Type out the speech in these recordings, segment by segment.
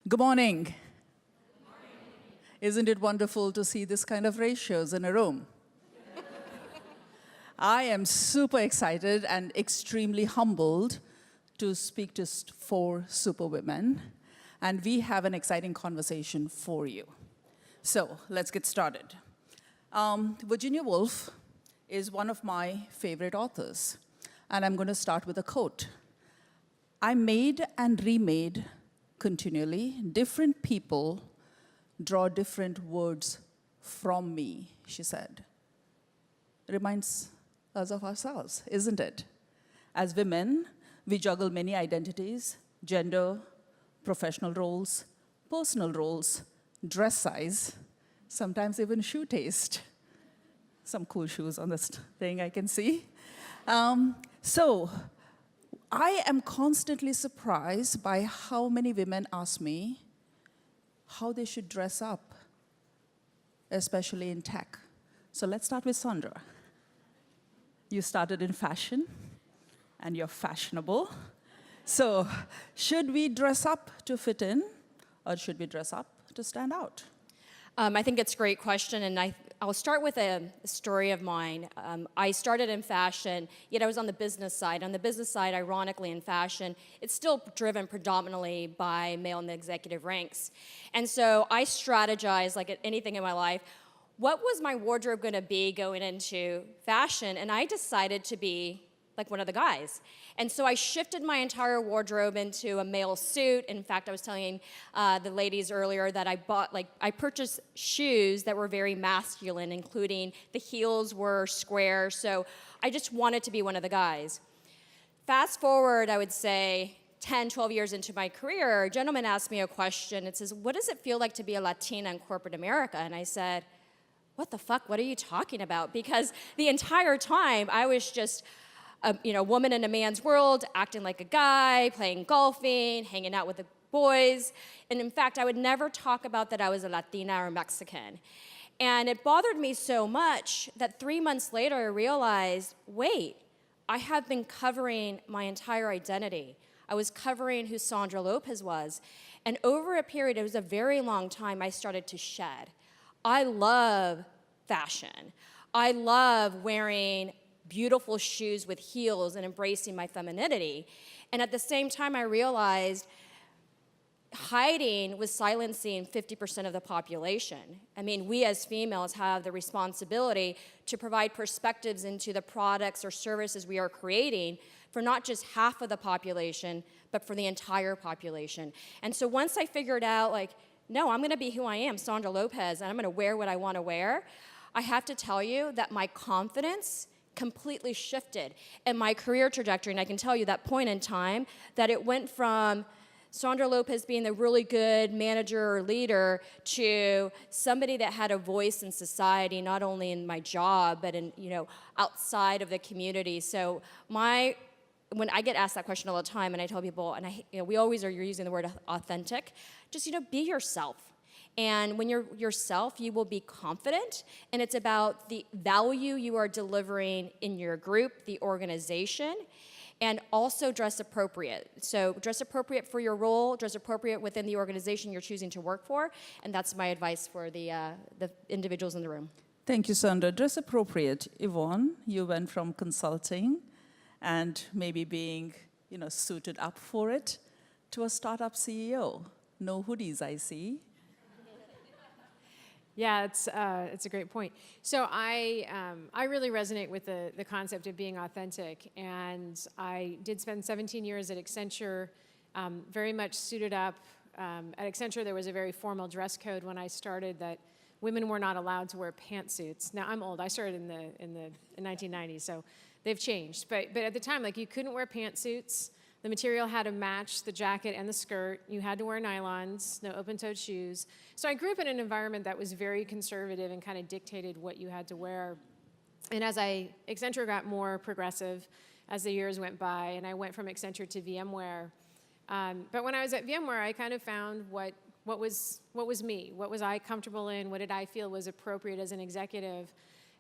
Good morning. Isn't it wonderful to see this kind of ratios in a room? I am super excited and extremely humbled to speak to four superwomen, and we have an exciting conversation for you. So let's get started. Virginia Woolf is one of my favorite authors, and I'm going to start with a quote. I made and remade continually. Different people draw different words from me, she said. Reminds us of ourselves, isn't it? As women, we juggle many identities, gender, professional roles, personal roles, dress size, sometimes even shoe taste. Some cool shoes on this thing I can see. So I am constantly surprised by how many women ask me how they should dress up, especially in tech. So let's start with Sandra. You started in fashion, and you're fashionable. So should we dress up to fit in, or should we dress up to stand out? I think it's a great question, and I'll start with a story of mine. I started in fashion, yet I was on the business side. On the business side, ironically, in fashion, it's still driven predominantly by male in the executive ranks. And so I strategized, like anything in my life, what was my wardrobe going to be going into fashion? And I decided to be like one of the guys. And so I shifted my entire wardrobe into a male suit. In fact, I was telling the ladies earlier that I purchased shoes that were very masculine, including the heels were square. So I just wanted to be one of the guys. Fast forward, I would say, 10, 12 years into my career, a gentleman asked me a question. It says, what does it feel like to be a Latina in corporate America? And I said, what the fuck, what are you talking about? Because the entire time, I was just a woman in a man's world, acting like a guy, playing golfing, hanging out with the boys. And in fact, I would never talk about that I was a Latina or Mexican. And it bothered me so much that 3 months later, I realized, wait, I have been covering my entire identity. I was covering who Sandra Lopez was. And over a period, it was a very long time, I started to shed. I love fashion. I love wearing beautiful shoes with heels and embracing my femininity. And at the same time, I realized hiding was silencing 50% of the population. I mean, we as females have the responsibility to provide perspectives into the products or services we are creating for not just half of the population, but for the entire population. And so once I figured out, like, no, I'm gonna be who I am, Sandra Lopez, and I'm gonna wear what I wanna wear, I have to tell you that my confidence completely shifted in my career trajectory. And I can tell you that point in time that it went from Sandra Lopez being the really good manager or leader to somebody that had a voice in society, not only in my job, but in, outside of the community. So when I get asked that question all the time, and I tell people, and we always are using the word authentic, just, be yourself. And when you're yourself, you will be confident, and it's about the value you are delivering in your group, the organization, and also dress appropriate. So dress appropriate for your role, dress appropriate within the organization you're choosing to work for, and that's my advice for the individuals in the room. Thank you, Sandra. Dress appropriate. Yvonne, you went from consulting and maybe being, suited up for it to a startup CEO. No hoodies, I see. Yeah, it's a great point. So I really resonate with the concept of being authentic, and I did spend 17 years at Accenture, very much suited up. At Accenture, there was a very formal dress code when I started that women were not allowed to wear pantsuits. Now I'm old. I started in the 1990s, so they've changed. But at the time, you couldn't wear pantsuits. The material had to match the jacket and the skirt. You had to wear nylons, no open-toed shoes. So I grew up in an environment that was very conservative and kind of dictated what you had to wear. And as Accenture got more progressive as the years went by, and I went from Accenture to VMware. But when I was at VMware, I kind of found what was me. What was I comfortable in? What did I feel was appropriate as an executive?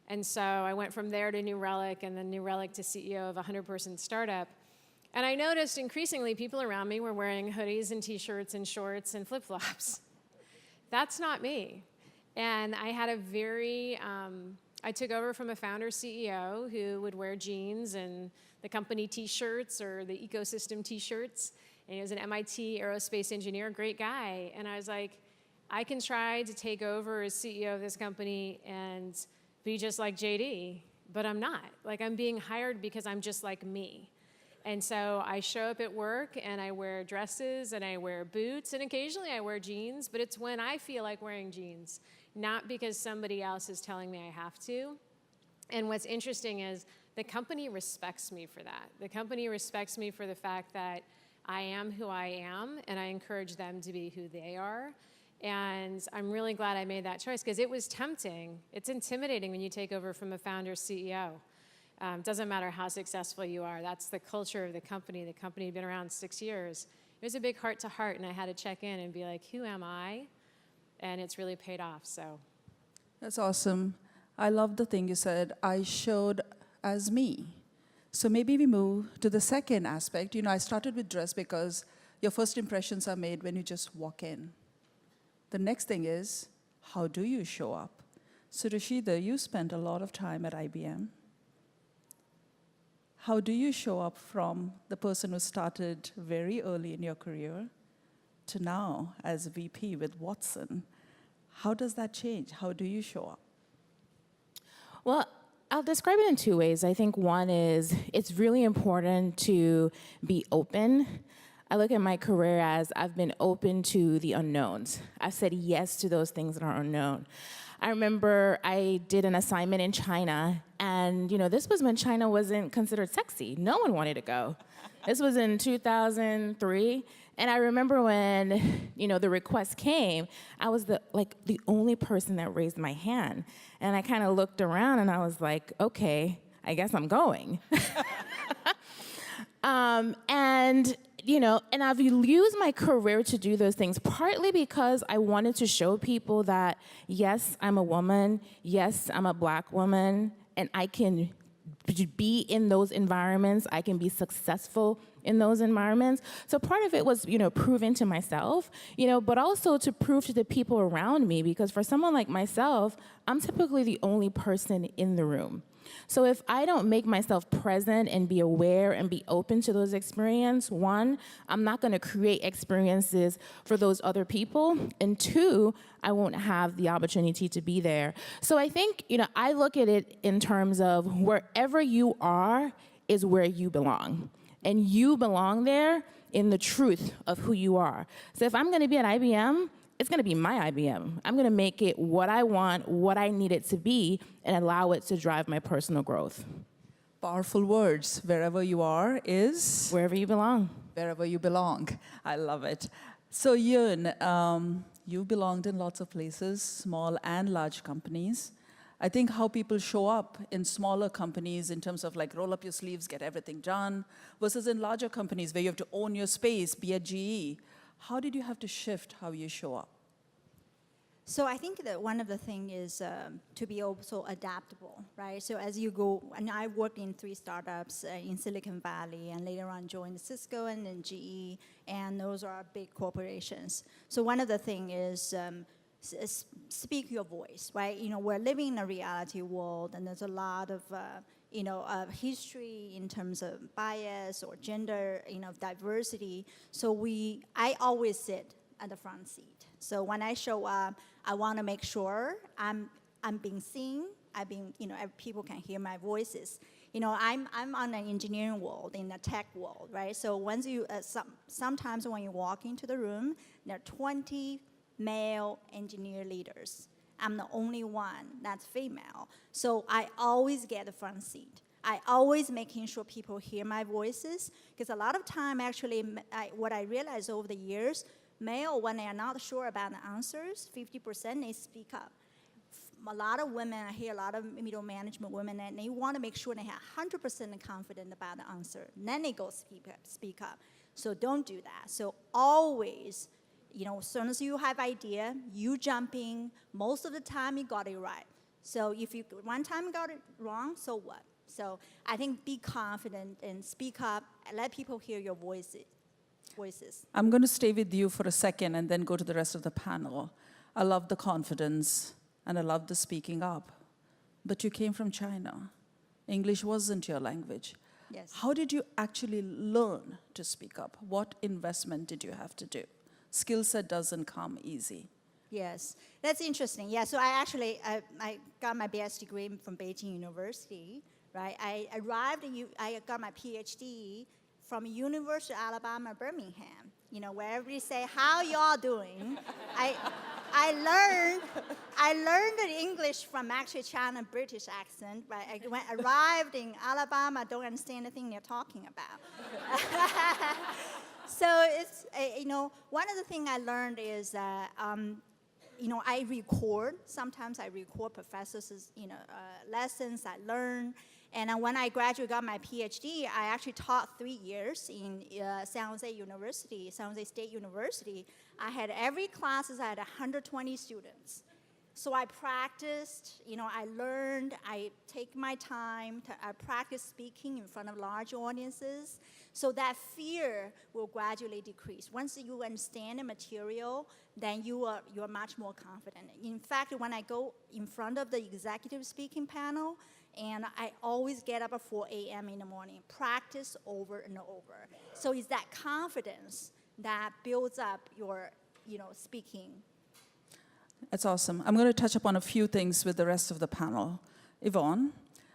And so I went from there to New Relic, and then New Relic to CEO of a 100-person startup. And I noticed increasingly people around me were wearing hoodies and t-shirts and shorts and flip-flops. That's not me. And I had a very, I took over from a founder CEO who would wear jeans and the company t-shirts or the ecosystem t-shirts. And he was an MIT aerospace engineer, great guy. And I was like, I can try to take over as CEO of this company and be just like JD, but I'm not. Like, I'm being hired because I'm just like me. And so I show up at work and I wear dresses and I wear boots and occasionally I wear jeans, but it's when I feel like wearing jeans, not because somebody else is telling me I have to. And what's interesting is the company respects me for that. The company respects me for the fact that I am who I am, and I encourage them to be who they are. And I'm really glad I made that choice because it was tempting. It's intimidating when you take over from a founder CEO. Doesn't matter how successful you are. That's the culture of the company. The company had been around 6 years. It was a big heart-to-heart, and I had to check in and be like, who am I? And it's really paid off, so. That's awesome. I love the thing you said, I showed as me. So maybe we move to the second aspect. You know, I started with dress because your first impressions are made when you just walk in. The next thing is, how do you show up? So Rashida, you spent a lot of time at IBM. How do you show up from the person who started very early in your career to now as VP with Watson? How does that change? How do you show up? Well, I'll describe it in two ways. I think one is it's really important to be open. I look at my career as I've been open to the unknowns. I've said yes to those things that are unknown. I remember I did an assignment in China, and this was when China wasn't considered sexy. No one wanted to go. This was in 2003, and I remember when the request came, I was the only person that raised my hand, and I kind of looked around and I was like, okay, I guess I'm going. And I've used my career to do those things, partly because I wanted to show people that, yes, I'm a woman, yes, I'm a Black woman, and I can be in those environments, I can be successful in those environments. So part of it was, proving to myself, but also to prove to the people around me, because for someone like myself, I'm typically the only person in the room. So if I don't make myself present and be aware and be open to those experiences, one, I'm not going to create experiences for those other people, and two, I won't have the opportunity to be there. So I think, I look at it in terms of wherever you are is where you belong. And you belong there in the truth of who you are. So if I'm going to be at IBM, it's going to be my IBM. I'm going to make it what I want, what I need it to be, and allow it to drive my personal growth. Powerful words. Wherever you are is? Wherever you belong. Wherever you belong. I love it. So Yvonne, you've belonged in lots of places, small and large companies. I think how people show up in smaller companies in terms of roll up your sleeves, get everything done, versus in larger companies where you have to own your space, be at GE. How did you have to shift how you show up? So I think that one of the things is to be also adaptable, right? So as you go, and I worked in 3 startups in Silicon Valley, and later on joined Cisco and then GE, and those are big corporations. So one of the things is speak your voice, right? We're living in a reality world, and there's a lot of history in terms of bias or gender, diversity. So I always sit at the front seat. So when I show up, I want to make sure I'm being seen. People can hear my voices. I'm on an engineering world, in the tech world, right? So once you, sometimes when you walk into the room, there are 20 male engineer leaders. I'm the only one that's female. So I always get the front seat. I always making sure people hear my voices, because a lot of time, actually, what I realized over the years, male, when they are not sure about the answers, 50% they speak up. A lot of women, I hear a lot of middle management women, and they want to make sure they have 100% confident about the answer. Then they go speak up. So don't do that. So always, as soon as you have idea, you jump in. Most of the time, you got it right. So if you one time got it wrong, so what? So I think be confident and speak up, and let people hear your voices. I'm going to stay with you for a second and then go to the rest of the panel. I love the confidence and I love the speaking up. But you came from China. English wasn't your language. Yes. How did you actually learn to speak up? What investment did you have to do? Skill set doesn't come easy. Yes, that's interesting. Yeah, so I got my BS degree from Beijing University, right? I got my PhD from University of Alabama, Birmingham, you know, where everybody say, how y'all doing? I learned the English from actually China British accent, right? Arrived in Alabama, don't understand anything they're talking about. So it's, you know, one of the things I learned is that, you know, sometimes I record professors' lessons I learn. And when I graduated, got my PhD, I actually taught 3 years in San Jose State University. I had every classes, I had 120 students. So I practiced, you know, I learned, I take my time, I practice speaking in front of large audiences, so that fear will gradually decrease. Once you understand the material, then you're much more confident. In fact, when I go in front of the executive speaking panel, and I always get up at 4 a.m. in the morning, practice over and over. So it's that confidence that builds up your, you know, speaking. That's awesome. I'm going to touch upon a few things with the rest of the panel. Yvonne,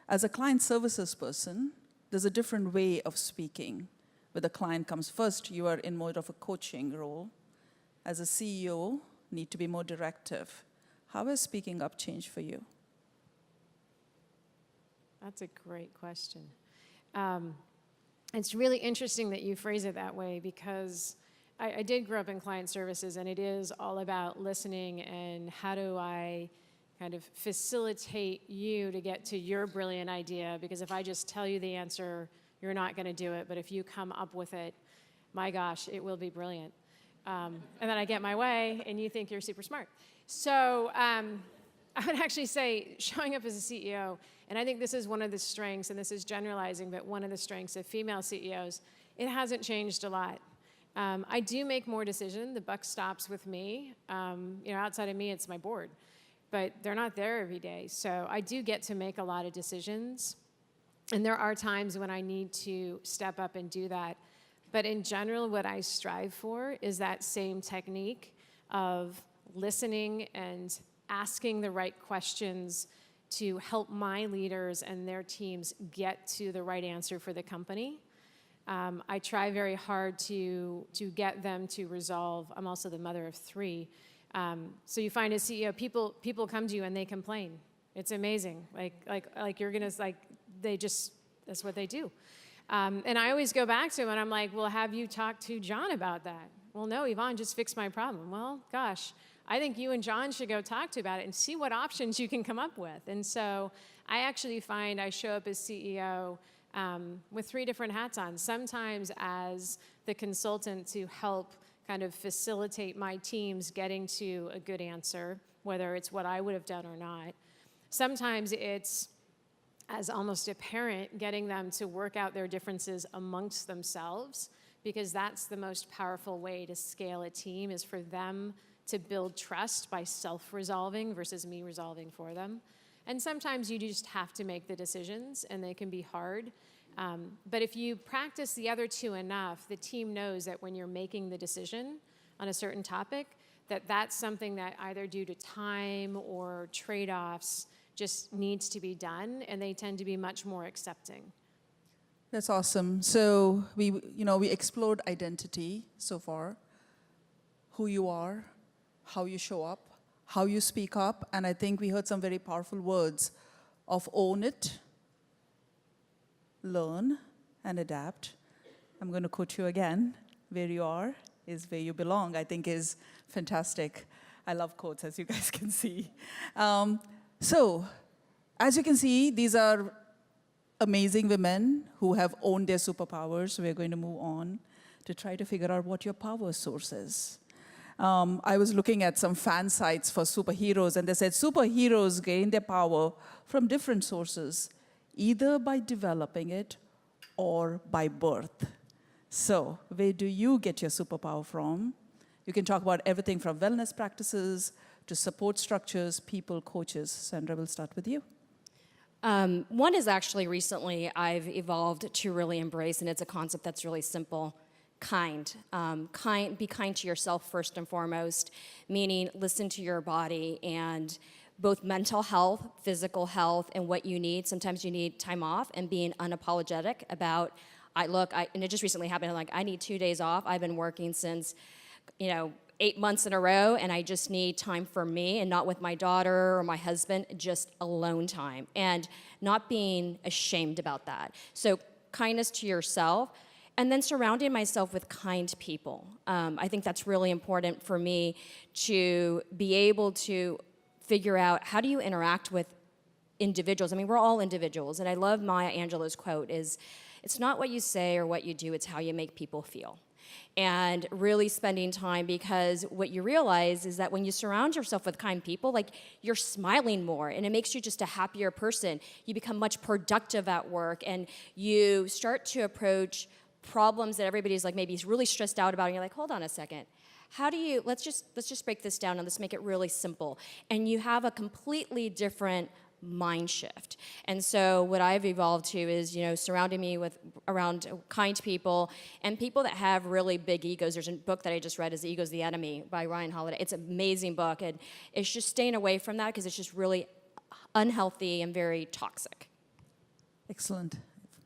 as a client services person, there's a different way of speaking. Where the client comes first, you are in more of a coaching role. As a CEO, need to be more directive. How has speaking up changed for you? That's a great question. It's really interesting that you phrase it that way, because I did grow up in client services, and it is all about listening and how do I kind of facilitate you to get to your brilliant idea, because if I just tell you the answer, you're not going to do it, but if you come up with it, my gosh, it will be brilliant. And then I get my way, and you think you're super smart. So I would actually say showing up as a CEO, and I think this is one of the strengths, and this is generalizing, but one of the strengths of female CEOs, it hasn't changed a lot. I do make more decisions. The buck stops with me. You know, outside of me, it's my board. But they're not there every day. So I do get to make a lot of decisions. And there are times when I need to step up and do that. But in general, what I strive for is that same technique of listening and asking the right questions to help my leaders and their teams get to the right answer for the company. I try very hard to get them to resolve. I'm also the mother of 3. So you find as CEO, people come to you and they complain. It's amazing. Like you're gonna, like, they just, that's what they do. And I always go back to them and I'm like, well, have you talked to John about that? Well, no, Yvonne just fixed my problem. Well, gosh, I think you and John should go talk to about it and see what options you can come up with. And so I actually find I show up as CEO with 3 different hats on. Sometimes as the consultant to help kind of facilitate my teams getting to a good answer, whether it's what I would have done or not. Sometimes it's as almost a parent, getting them to work out their differences amongst themselves, because that's the most powerful way to scale a team, is for them to build trust by self-resolving versus me resolving for them. And sometimes you just have to make the decisions, and they can be hard. But if you practice the other 2 enough, the team knows that when you're making the decision on a certain topic, that that's something that either due to time or trade-offs just needs to be done, and they tend to be much more accepting. That's awesome. So we explored identity so far, who you are, how you show up, how you speak up, and I think we heard some very powerful words of own it, learn, and adapt. I'm going to quote you again. Where you are is where you belong, I think is fantastic. I love quotes, as you guys can see. So, as you can see, these are amazing women who have owned their superpowers. We're going to move on to try to figure out what your power source is. I was looking at some fan sites for superheroes, and they said superheroes gain their power from different sources. either by developing it or by birth. So, where do you get your superpower from? You can talk about everything from wellness practices to support structures, people, coaches. Sandra, we'll start with you. One is actually recently I've evolved to really embrace, and it's a concept that's really simple. Kind. Be kind to yourself first and foremost, meaning listen to your body and both mental health, physical health, and what you need. Sometimes you need time off, and being unapologetic about, and it just recently happened, like, I need 2 days off. I've been working since, 8 months in a row, and I just need time for me, and not with my daughter or my husband, just alone time, and not being ashamed about that. So kindness to yourself, and then surrounding myself with kind people. I think that's really important for me to be able to figure out, how do you interact with individuals? I mean, we're all individuals, and I love Maya Angelou's quote is, it's not what you say or what you do, it's how you make people feel. And really spending time, because what you realize is that when you surround yourself with kind people, like, you're smiling more, and it makes you just a happier person. You become much productive at work, and you start to approach problems that everybody's like maybe really stressed out about, and you're like, hold on a second. How do you, let's just break this down and let's make it really simple. And you have a completely different mind shift. And so what I've evolved to is, surrounding me around kind people and people that have really big egos. There's a book that I just read, is Ego's the Enemy by Ryan Holiday. It's an amazing book, and it's just staying away from that because it's just really unhealthy and very toxic. Excellent.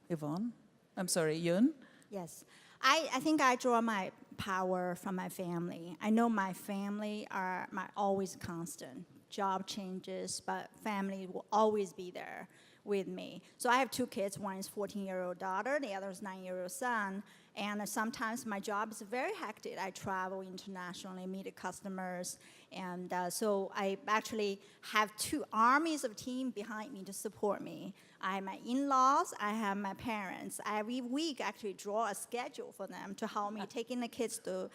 Yvonne? I'm sorry, Yun? Yes. I think I draw my power from my family. I know my family are always constant. Job changes, but family will always be there with me. So I have 2 kids. One is 14-year-old daughter, the other is 9-year-old son. And sometimes my job is very hectic. I travel internationally, meet customers, and so I actually have 2 armies of team behind me to support me. I have my in-laws, I have my parents. Every week, actually draw a schedule for them to help me taking the kids to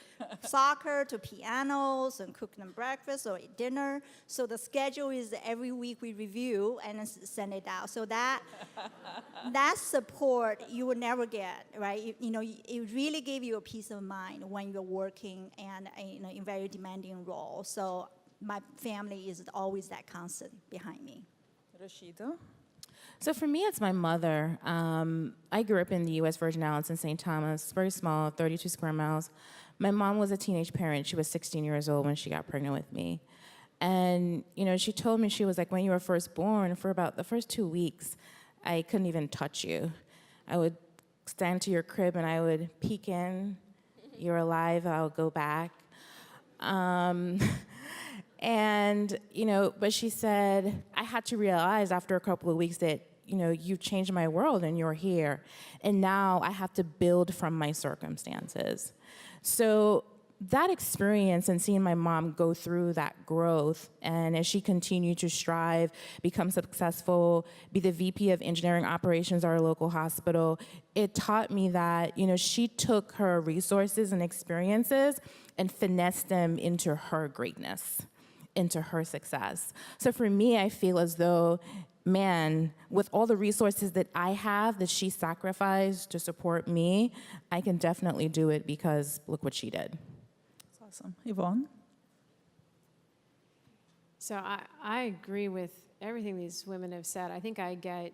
soccer, to pianos, and cook them breakfast or dinner. So the schedule is every week we review and send it out. So that support you will never get, right? It really gave you a peace of mind when you're working and in very demanding role. So my family is always that constant behind me. Rashida? So for me, it's my mother. I grew up in the U.S. Virgin Islands in St. Thomas, very small, 32 square miles. My mom was a teenage parent. She was 16 years old when she got pregnant with me. And, she told me, she was like, when you were first born, for about the first 2 weeks, I couldn't even touch you. I would stand to your crib and I would peek in. You're alive, I'll go back. And, but she said, I had to realize after a couple of weeks that, you've changed my world and you're here. And now I have to build from my circumstances. So that experience and seeing my mom go through that growth, and as she continued to strive, become successful, be the VP of engineering operations at our local hospital, it taught me that, she took her resources and experiences and finessed them into her greatness, into her success. So for me, I feel as though, man, with all the resources that I have that she sacrificed to support me, I can definitely do it because look what she did. That's awesome. Yvonne? So I agree with everything these women have said. I think I get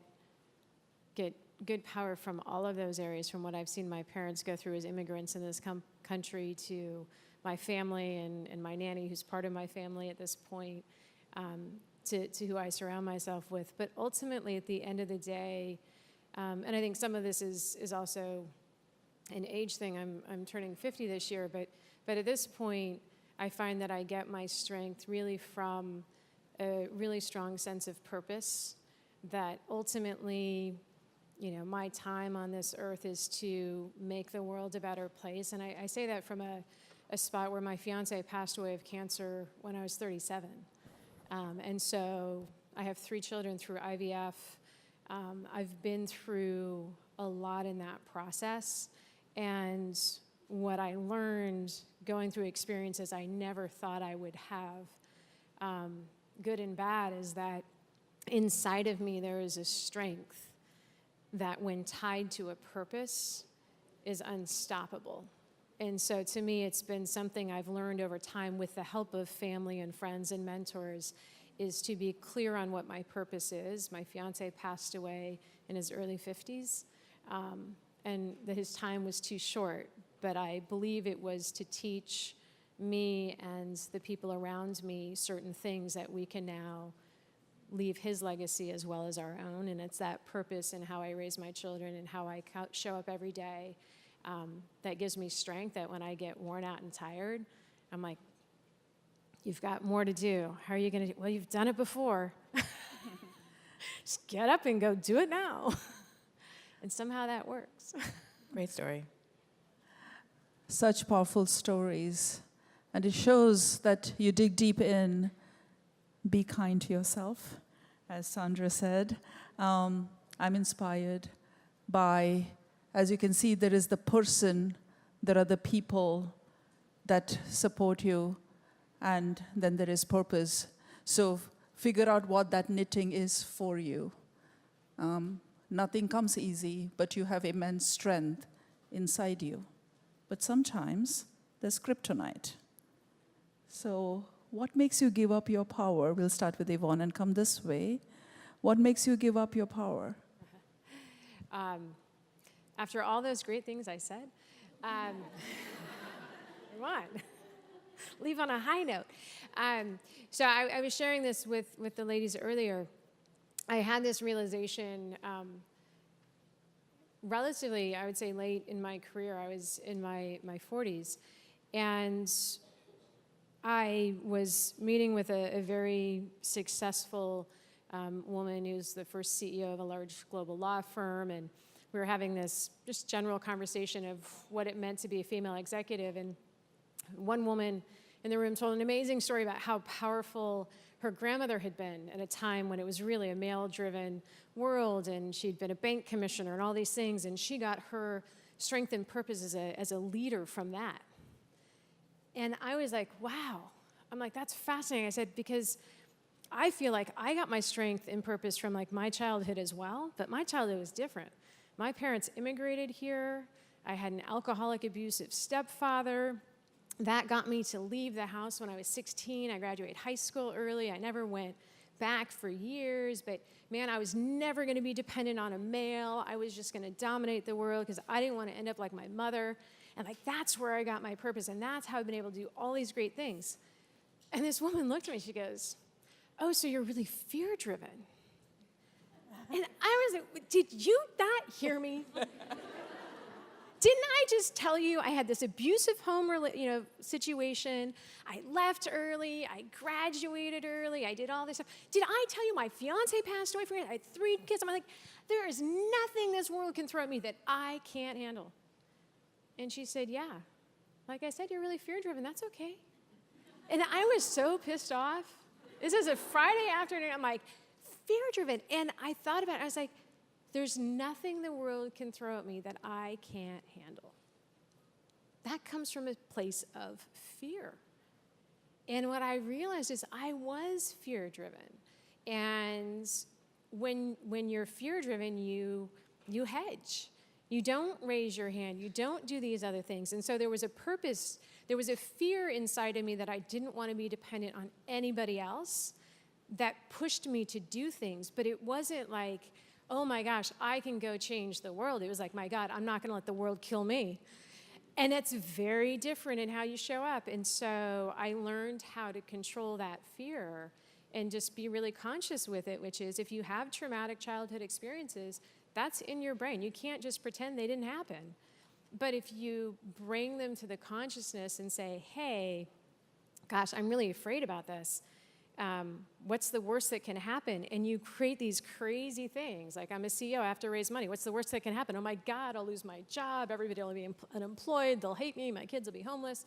good power from all of those areas, from what I've seen my parents go through as immigrants in this country, to my family and my nanny, who's part of my family at this point, to who I surround myself with. But ultimately, at the end of the day, and I think some of this is also an age thing. I'm turning 50 this year, but at this point, I find that I get my strength really from a really strong sense of purpose, that ultimately, my time on this earth is to make the world a better place. And I say that from a spot where my fiance passed away of cancer when I was 37. And so I have 3 children through IVF. I've been through a lot in that process. And what I learned going through experiences I never thought I would have, good and bad, is that inside of me there is a strength that when tied to a purpose is unstoppable. And so to me, it's been something I've learned over time with the help of family and friends and mentors, is to be clear on what my purpose is. My fiance passed away in his early 50s, and that his time was too short. But I believe it was to teach me and the people around me certain things that we can now leave his legacy as well as our own. And it's that purpose in how I raise my children and how I show up every day that gives me strength, that when I get worn out and tired, I'm like, you've got more to do. How are you going to do? Well, you've done it before. Just get up and go do it now. And somehow that works. Great story. Such powerful stories. And it shows that you dig deep in, be kind to yourself, as Sandra said. I'm inspired by, as you can see, there is the person, there are the people that support you, and then there is purpose. So figure out what that knitting is for you. Nothing comes easy, but you have immense strength inside you. But sometimes there's kryptonite. So what makes you give up your power? We'll start with Yvonne and come this way. What makes you give up your power? After all those great things I said, come on, leave on a high note. So I was sharing this with the ladies earlier. I had this realization relatively, I would say, late in my career. I was in my 40s, and I was meeting with a very successful woman who's the first CEO of a large global law firm, and we were having this just general conversation of what it meant to be a female executive. And one woman in the room told an amazing story about how powerful her grandmother had been at a time when it was really a male-driven world, and she'd been a bank commissioner and all these things, and she got her strength and purpose as a leader from that. And I was like, wow. I'm like, that's fascinating. I said, because I feel like I got my strength and purpose from like my childhood as well, but my childhood was different. My parents immigrated here. I had an alcoholic, abusive stepfather. That got me to leave the house when I was 16. I graduated high school early. I never went back for years, but man, I was never going to be dependent on a male. I was just going to dominate the world because I didn't want to end up like my mother. And like, that's where I got my purpose, and that's how I've been able to do all these great things. And this woman looked at me, she goes, oh, so you're really fear-driven. And I was like, did you not hear me? Didn't I just tell you I had this abusive home situation? I left early, I graduated early, I did all this stuff. Did I tell you my fiance passed away from me? I had 3 kids. I'm like, there is nothing this world can throw at me that I can't handle. And she said, yeah, like I said, you're really fear-driven. That's okay. And I was so pissed off. This is a Friday afternoon. I'm like, fear-driven. And I thought about it. I was like, there's nothing the world can throw at me that I can't handle. That comes from a place of fear. And what I realized is I was fear-driven. And when you're fear-driven, you hedge. You don't raise your hand. You don't do these other things. And so there was a purpose. There was a fear inside of me that I didn't want to be dependent on anybody else that pushed me to do things. But it wasn't like, oh my gosh, I can go change the world. It was like, my God, I'm not going to let the world kill me. And it's very different in how you show up. And so I learned how to control that fear and just be really conscious with it, which is if you have traumatic childhood experiences, that's in your brain. You can't just pretend they didn't happen. But if you bring them to the consciousness and say, hey, gosh, I'm really afraid about this. What's the worst that can happen? And you create these crazy things. Like, I'm a CEO, I have to raise money. What's the worst that can happen? Oh my God, I'll lose my job. Everybody will be unemployed. They'll hate me. My kids will be homeless.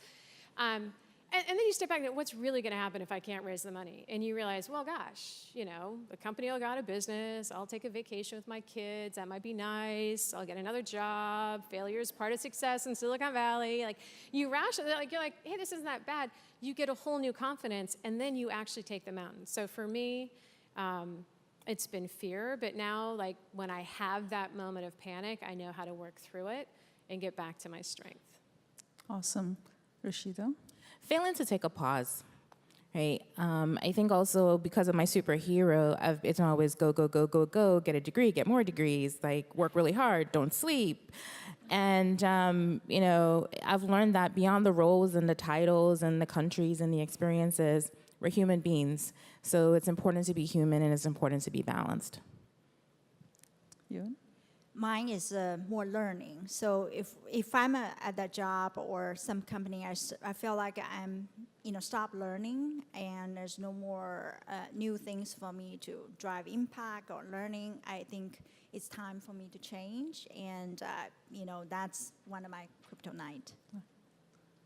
And then you step back and go, what's really going to happen if I can't raise the money? And you realize, well, gosh, the company will go out of business. I'll take a vacation with my kids. That might be nice. I'll get another job. Failure is part of success in Silicon Valley. Like, you rationalize, you're like, hey, this isn't that bad. You get a whole new confidence, and then you actually take the mountain. So for me, it's been fear, but now, like, when I have that moment of panic, I know how to work through it and get back to my strength. Awesome. Rashida? Failing to take a pause, right? I think also because of my superhero, it's always go, go, go, go, go, get a degree, get more degrees, like work really hard, don't sleep. And, you know, I've learned that beyond the roles and the titles and the countries and the experiences, we're human beings. So it's important to be human and it's important to be balanced. You? Mine is more learning. So if I'm at that job or some company, I feel like I'm, stop learning and there's no more new things for me to drive impact or learning. I think it's time for me to change, and that's one of my kryptonite.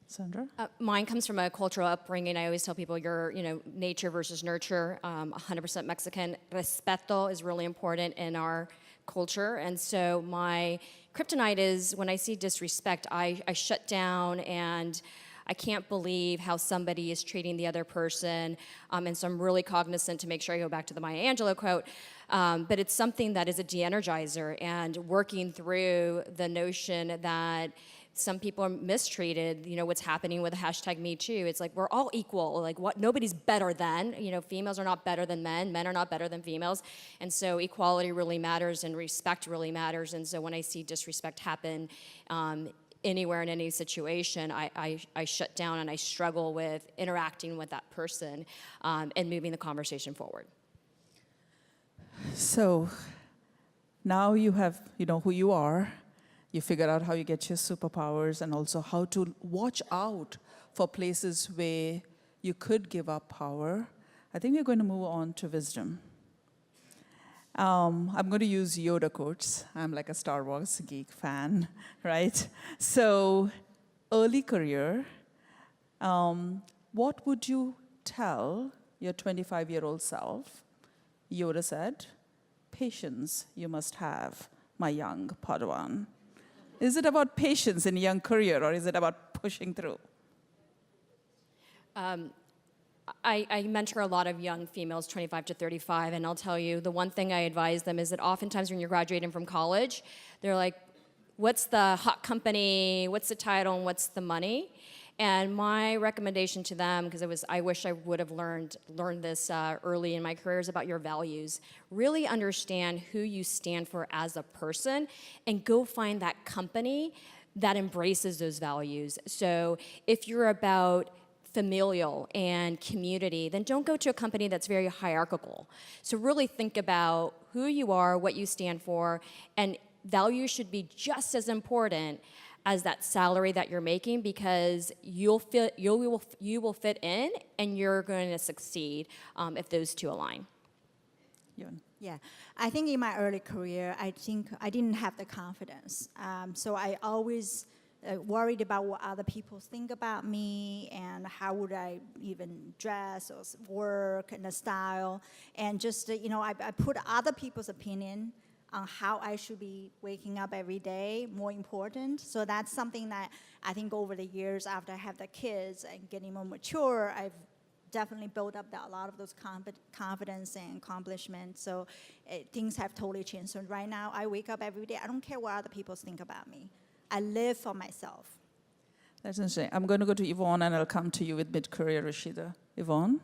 Sandra? Mine comes from a cultural upbringing. I always tell people you're, nature versus nurture. 100% Mexican. Respeto is really important in our culture. And so my kryptonite is when I see disrespect, I shut down, and I can't believe how somebody is treating the other person. And so I'm really cognizant to make sure I go back to the Maya Angelou quote. But it's something that is a de-energizer, and working through the notion that some people are mistreated, what's happening with the hashtag Me Too. It's like we're all equal. Like nobody's better than, females are not better than men are not better than females. And so equality really matters and respect really matters. And so when I see disrespect happen anywhere in any situation, I shut down and I struggle with interacting with that person and moving the conversation forward. So now you have, who you are. You figured out how you get your superpowers and also how to watch out for places where you could give up power. I think we're going to move on to wisdom. I'm going to use Yoda quotes. I'm like a Star Wars geek fan, right? So, early career, what would you tell your 25-year-old self? Yoda said, patience you must have, my young Padawan. Is it about patience in a young career, or is it about pushing through? I mentor a lot of young females, 25 to 35, and I'll tell you, the one thing I advise them is that oftentimes when you're graduating from college, they're like, what's the hot company, what's the title, and what's the money? And my recommendation to them, because I wish I would have learned this early in my career, is about your values. Really understand who you stand for as a person, and go find that company that embraces those values. So if you're about familial and community, then don't go to a company that's very hierarchical. So really think about who you are, what you stand for, and values should be just as important as that salary that you're making, because you will fit in and you're going to succeed if those two align. Yeah, I think in my early career, I think I didn't have the confidence. So I always worried about what other people think about me and how would I even dress or work and the style. And just, I put other people's opinion on how I should be waking up every day more important. So that's something that I think over the years after I have the kids and getting more mature, I've definitely built up a lot of those confidence and accomplishment. So things have totally changed. So right now I wake up every day, I don't care what other people think about me. I live for myself. That's interesting. I'm going to go to Yvonne, and I'll come to you with mid-career, Rashida. Yvonne?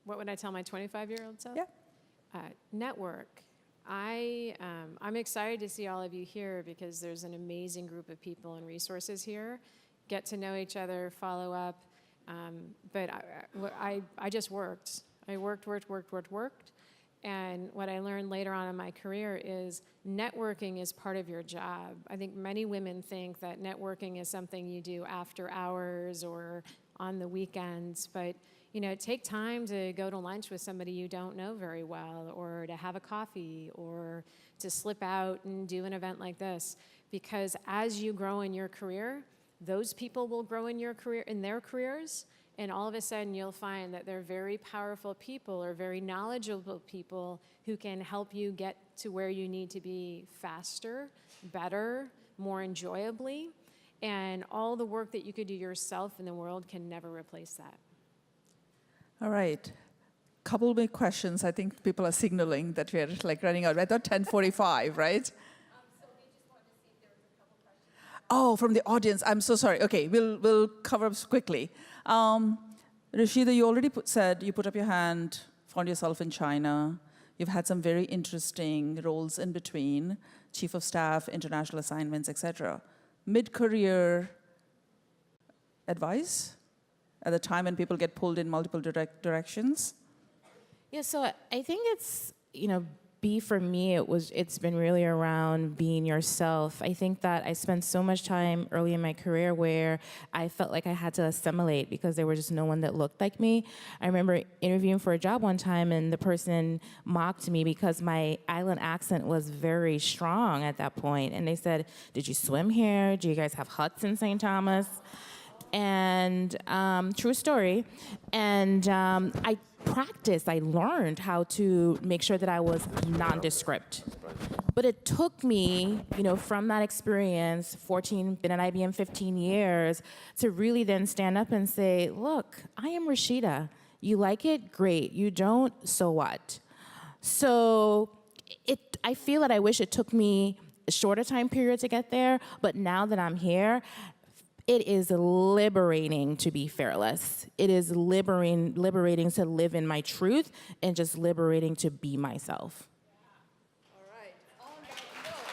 What would I tell my 25-year-old self? Yeah. Network. I'm excited to see all of you here because there's an amazing group of people and resources here. Get to know each other, follow up. But I just worked. I worked. And what I learned later on in my career is networking is part of your job. I think many women think that networking is something you do after hours or on the weekends, but take time to go to lunch with somebody you don't know very well, or to have a coffee, or to slip out and do an event like this. Because as you grow in your career, those people will grow in their careers, and all of a sudden you'll find that they're very powerful people or very knowledgeable people who can help you get to where you need to be faster, better, more enjoyably. And all the work that you could do yourself in the world can never replace that. All right. Couple big questions. I think people are signaling that we're like running out. I thought 10:45, right? Oh, from the audience. I'm so sorry. Okay, we'll cover up quickly. Rashida, you already said you put up your hand, found yourself in China. You've had some very interesting roles in between, chief of staff, international assignments, etc. Mid-career advice at the time when people get pulled in multiple directions? Yeah, so I think it's, for me, it's been really around being yourself. I think that I spent so much time early in my career where I felt like I had to assimilate because there was just no one that looked like me. I remember interviewing for a job one time and the person mocked me because my island accent was very strong at that point. And they said, "Did you swim here? Do you guys have huts in St. Thomas?" And true story. And I learned how to make sure that I was nondescript. But it took me, from that experience, been at IBM 15 years, to really then stand up and say, look, I am Rashida. You like it? Great. You don't? So what? So I feel that I wish it took me a shorter time period to get there, but now that I'm here, it is liberating to be fearless. It is liberating to live in my truth and just liberating to be myself. All right. On that note,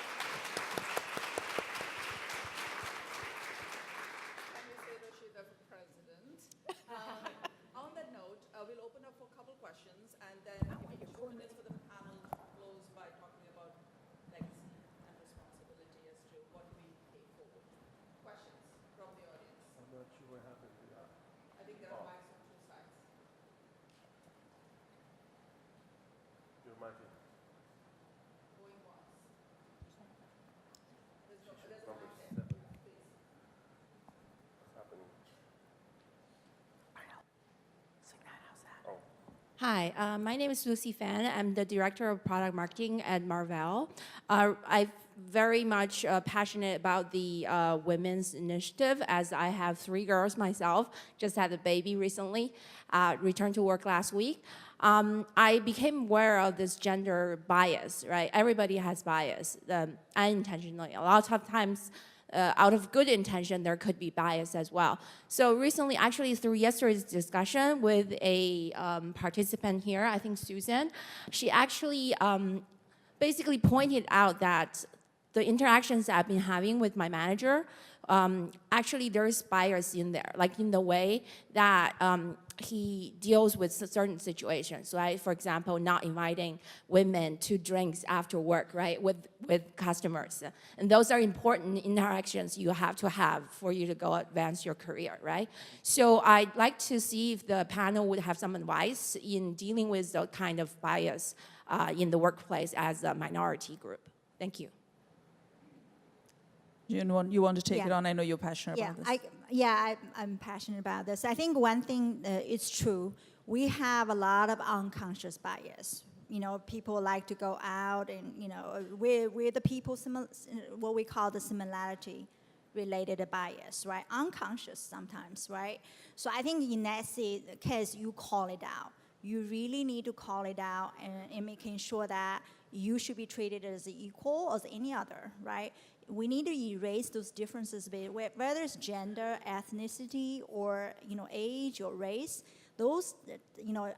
can we say Rashida for president? On that note, we'll open up for a couple questions, and then give you 2 minutes for the panel to close by talking about legacy and responsibility as to what we pay forward. Questions from the audience? I'm not sure what happened to that. I think there are mics on 2 sides. Your mic is Going once. There's a number mic 7. there. Please. What's happening? Oh. Hi, my name is Susie Fan. I'm the Director of Product Marketing at Marvell. I'm very much passionate about the women's initiative, as I have 3 girls myself, just had a baby recently, returned to work last week. I became aware of this gender bias, right? Everybody has bias, unintentionally. A lot of times, out of good intention, there could be bias as well. So recently, actually through yesterday's discussion with a participant here, I think Susan, she actually basically pointed out that the interactions I've been having with my manager, actually there's bias in there, like in the way that he deals with certain situations, right? For example, not inviting women to drinks after work, right, with customers. And those are important interactions you have to have for you to go advance your career, right? So I'd like to see if the panel would have some advice in dealing with the kind of bias in the workplace as a minority group. Thank you. You want to take it on? I know you're passionate about this. I'm passionate about this. I think one thing is true. We have a lot of unconscious bias. People like to go out and, we're the people, what we call the similarity-related bias, right? Unconscious sometimes, right? So I think in that case, you call it out. You really need to call it out and making sure that you should be treated as equal as any other, right? We need to erase those differences, whether it's gender, ethnicity, or age or race. Those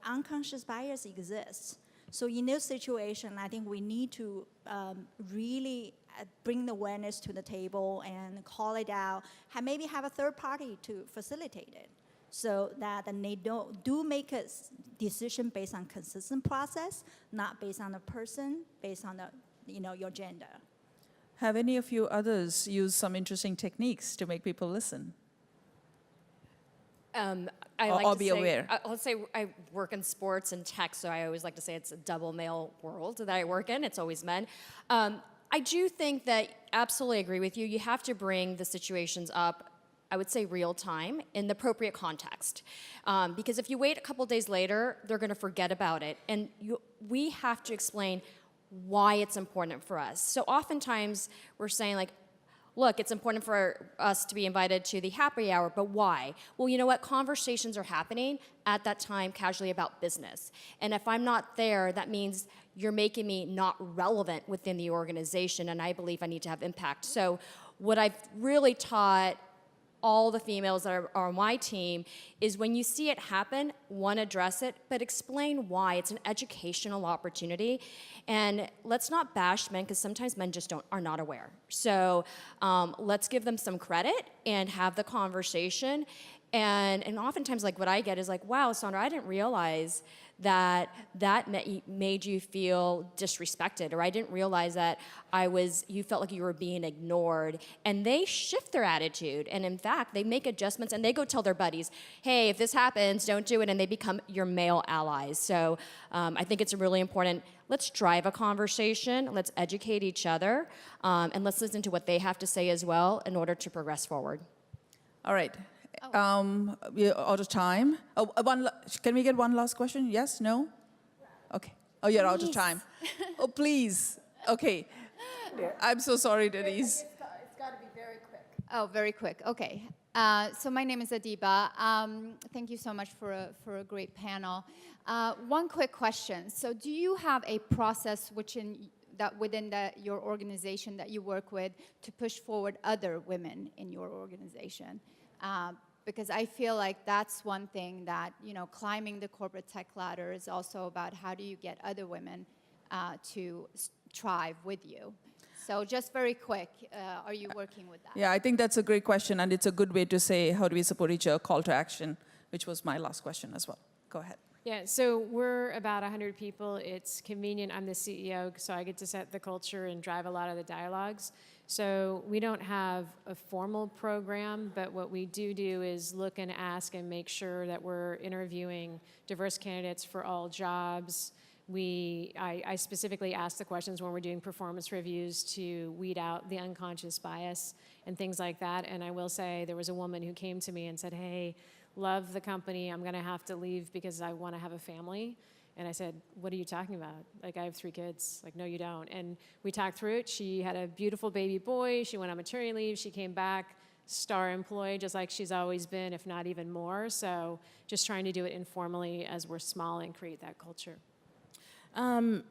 unconscious bias exists. So in this situation, I think we need to really bring the awareness to the table and call it out. Maybe have a third party to facilitate it, so that they do make a decision based on consistent process, not based on the person, based on your gender. Have any of you others used some interesting techniques to make people listen? Or be aware. Let's say I work in sports and tech, so I always like to say it's a double male world that I work in. It's always men. I do think that, absolutely agree with you, you have to bring the situations up, I would say real time, in the appropriate context. Because if you wait a couple days later, they're going to forget about it. And we have to explain why it's important for us. So oftentimes we're saying like, look, it's important for us to be invited to the happy hour, but why? Well, you know what? Conversations are happening at that time casually about business. And if I'm not there, that means you're making me not relevant within the organization, and I believe I need to have impact. So what I've really taught all the females that are on my team is when you see it happen, one, address it, but explain why. It's an educational opportunity. And let's not bash men, because sometimes men just are not aware. So let's give them some credit and have the conversation. And oftentimes, like, what I get is like, wow, Sandra, I didn't realize that made you feel disrespected, or I didn't realize that you felt like you were being ignored. And they shift their attitude, and in fact, they make adjustments, and they go tell their buddies, hey, if this happens, don't do it, and they become your male allies. So I think it's really important. Let's drive a conversation, let's educate each other, and let's listen to what they have to say as well in order to progress forward. All right. We're out of time. Can we get one last question? Yes? No? Okay. Oh, you're out of time. Oh, please. Okay. I'm so sorry, Denise. It's got to be very quick. Oh, very quick. Okay. So my name is Adiba. Thank you so much for a great panel. One quick question. So do you have a process within your organization that you work with to push forward other women in your organization? Because I feel like that's one thing that, climbing the corporate tech ladder is also about how do you get other women to thrive with you. So just very quick, are you working with that? Yeah, I think that's a great question, and it's a good way to say, how do we support each other, call to action, which was my last question as well. Go ahead. Yeah, so we're about 100 people. It's convenient. I'm the CEO, so I get to set the culture and drive a lot of the dialogues. So we don't have a formal program, but what we do is look and ask and make sure that we're interviewing diverse candidates for all jobs. I specifically ask the questions when we're doing performance reviews to weed out the unconscious bias and things like that. And I will say there was a woman who came to me and said, hey, love the company, I'm gonna have to leave because I wanna have a family. And I said, what are you talking about? Like, I have 3 kids. Like, no, you don't. And we talked through it. She had a beautiful baby boy. She went on maternity leave. She came back, star employee, just like she's always been, if not even more. So just trying to do it informally as we're small and create that culture. At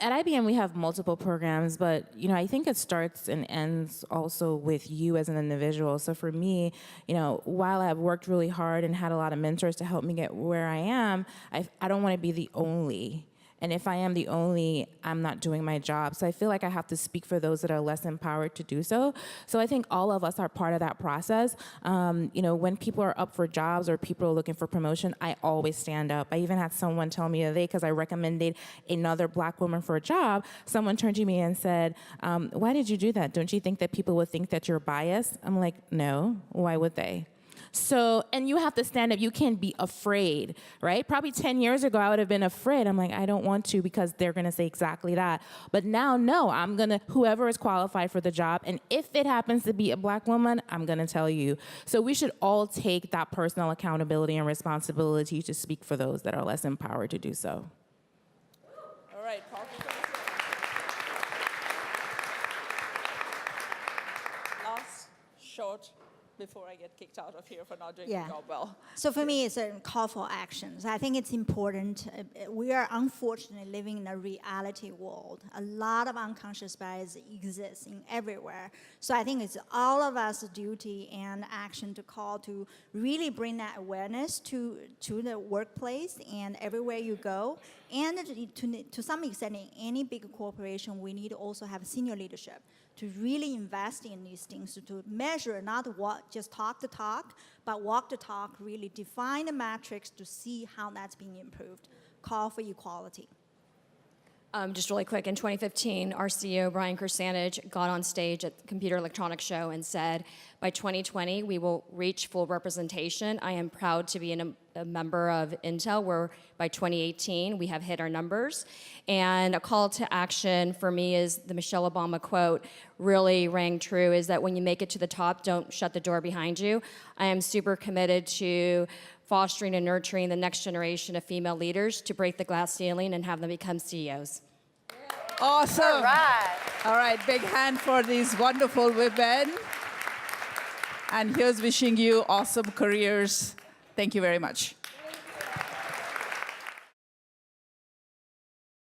IBM, we have multiple programs, but I think it starts and ends also with you as an individual. So for me, while I've worked really hard and had a lot of mentors to help me get where I am, I don't want to be the only. And if I am the only, I'm not doing my job. So I feel like I have to speak for those that are less empowered to do so. So I think all of us are part of that process. When people are up for jobs or people are looking for promotion, I always stand up. I even had someone tell me the other day, because I recommended another Black woman for a job, someone turned to me and said, why did you do that? Don't you think that people would think that you're biased? I'm like, no, why would they? So, and you have to stand up. You can't be afraid, right? Probably 10 years ago, I would have been afraid. I'm like, I don't want to, because they're going to say exactly that. But now, no, I'm going to, whoever is qualified for the job, and if it happens to be a Black woman, I'm going to tell you. So we should all take that personal accountability and responsibility to speak for those that are less empowered to do so. All right, Paul. Last short before I get kicked out of here for not doing the job well. So for me, it's a call for actions. I think it's important. We are unfortunately living in a reality world. A lot of unconscious bias exists in everywhere. So I think it's all of us duty and action to call to really bring that awareness to the workplace and everywhere you go. And to some extent, in any big corporation, we need to also have senior leadership to really invest in these things, to measure, not just talk the talk, but walk the talk, really define the metrics to see how that's being improved. Call for equality. Just really quick, in 2015, our CEO, Brian Kersanich, got on stage at the Computer Electronics Show and said, by 2020, we will reach full representation. I am proud to be a member of Intel, where by 2018, we have hit our numbers. And a call to action for me is the Michelle Obama quote really rang true, is that when you make it to the top, don't shut the door behind you. I am super committed to fostering and nurturing the next generation of female leaders to break the glass ceiling and have them become CEOs. Awesome. All right. All right, big hand for these wonderful women. And here's wishing you awesome careers. Thank you very much.